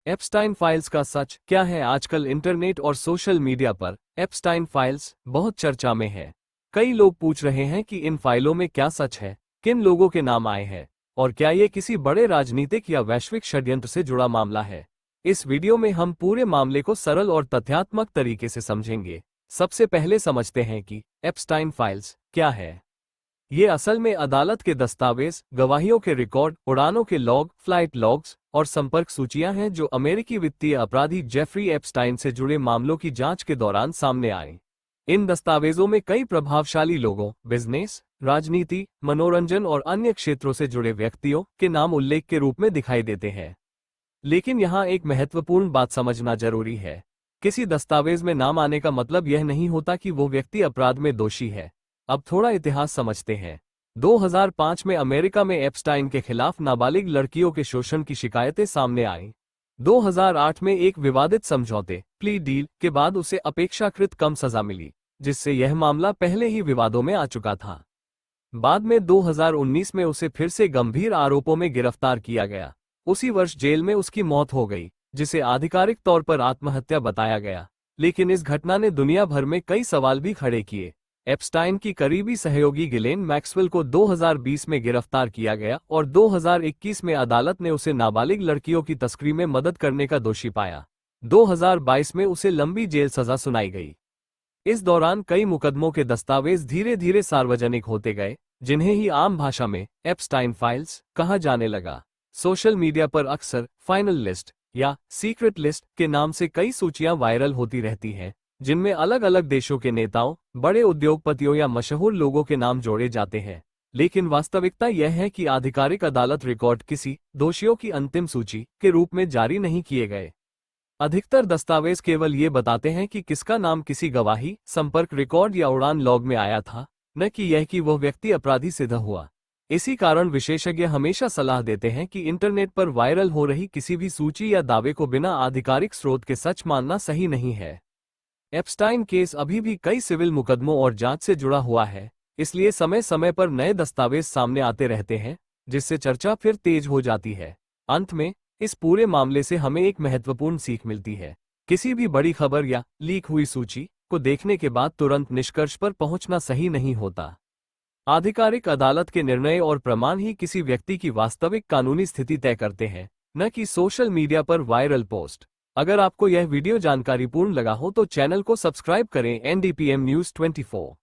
एप्स्टाइन files का सच क्या है? आजकल इंटरनेट और सोशल मीडिया पर एप्स्टाइन फाइल्स बहुत चर्चा में है। कई लोग पूछ रहे हैं कि इन फाइलों में क्या सच है, किन लोगों के नाम आए हैं और क्या ये किसी बड़े राजनीतिक या वैश्विक षड्यंत्र से जुड़ा मामला है। इस वीडियो में हम पूरे मामले को सरल और तथ्यात्मक तरीके से समझेंगे। सबसे पहले समझते हैं कि एप्स्टाइन फाइल्स क्या है। ये असल में अदालत के दस्तावेज, गवाहियों के रिकॉर्ड, उड़ानों के लॉग, फ्लाइट लॉग्स और संपर्क सूचियां हैं जो अमेरिकी वित्तीय अपराधी जेफरी एप्स्टाइन से जुड़े मामलों की जांच के दौरान सामने आए। इन दस्तावेजों में कई प्रभावशाली लोगों, बिजनेस, राजनीति, मनोरंजन और अन्य क्षेत्रों से जुड़े व्यक्तियों के नाम उल्लेख के रूप में दिखाई देते हैं। लेकिन यहाँ एक महत्वपूर्ण बात समझना जरूरी है। किसी दस्तावेज में नाम आने का मतलब यह नहीं होता कि वो व्यक्ति अपराध में दोषी है। अब थोड़ा इतिहास समझते हैं। 2005 में अमेरिका में एप्स्टाइन के खिलाफ नाबालिग लड़कियों के शोषण की शिकायतें सामने आईं। 2008 में एक विवादित समझौते प्ली डील के बाद उसे अपेक्षाकृत कम सजा मिली, जिससे यह मामला पहले ही विवादों में आ चुका था। बाद में 2019 में उसे फिर से गंभीर आरोपों में गिरफ्तार किया गया। उसी वर्ष जेल में उसकी मौत हो गई, जिसे आधिकारिक तौर पर आत्महत्या बताया गया। लेकिन इस घटना ने दुनिया भर में कई सवाल भी खड़े किए। एप्स्टाइन की करीबी सहयोगी गिलेन मैक्सवेल को 2020 में गिरफ्तार किया गया और 2021 में अदालत ने उसे नाबालिग लड़कियों की तस्करी में मदद करने का दोषी पाया। 2022 में उसे लंबी जेल सजा सुनाई गई। इस दौरान कई मुकदमों के दस्तावेज धीरे धीरे सार्वजनिक होते गए, जिन्हें ही आम भाषा में एप्स्टाइन फाइल्स कहा जाने लगा। सोशल मीडिया पर अक्सर फाइनल लिस्ट या सीक्रेट लिस्ट के नाम से कई सूचियां वायरल होती रहती हैं, जिनमें अलग अलग देशों के नेताओं, बड़े उद्योगपतियों या मशहूर लोगों के नाम जोड़े जाते हैं। लेकिन वास्तविकता यह है कि आधिकारिक अदालत रिकॉर्ड किसी दोषियों की अंतिम सूची के रूप में जारी नहीं किए गए। अधिकतर दस्तावेज केवल ये बताते हैं कि किसका नाम किसी गवाही, संपर्क रिकॉर्ड या उड़ान लॉग में आया था, न कि यह कि वह व्यक्ति अपराधी सिद्ध हुआ। इसी कारण विशेषज्ञ हमेशा सलाह देते हैं कि इंटरनेट पर वायरल हो रही किसी भी सूची या दावे को बिना आधिकारिक स्रोत के सच मानना सही नहीं है। एप्स्टाइन केस अभी भी कई सिविल मुकदमों और जांच से जुड़ा हुआ है, इसलिए समय समय पर नए दस्तावेज सामने आते रहते हैं, जिससे चर्चा फिर तेज हो जाती है। अंत में इस पूरे मामले से हमें एक महत्वपूर्ण सीख मिलती है। किसी भी बड़ी खबर या लीक हुई सूची को देखने के बाद तुरंत निष्कर्ष पर पहुंचना सही नहीं होता। आधिकारिक अदालत के निर्णय और प्रमाण ही किसी व्यक्ति की वास्तविक कानूनी स्थिति तय करते हैं, न कि सोशल मीडिया पर वायरल पोस्ट। अगर आपको यह वीडियो जानकारीपूर्ण लगा हो तो चैनल को सब्सक्राइब करें। NDPM News 24।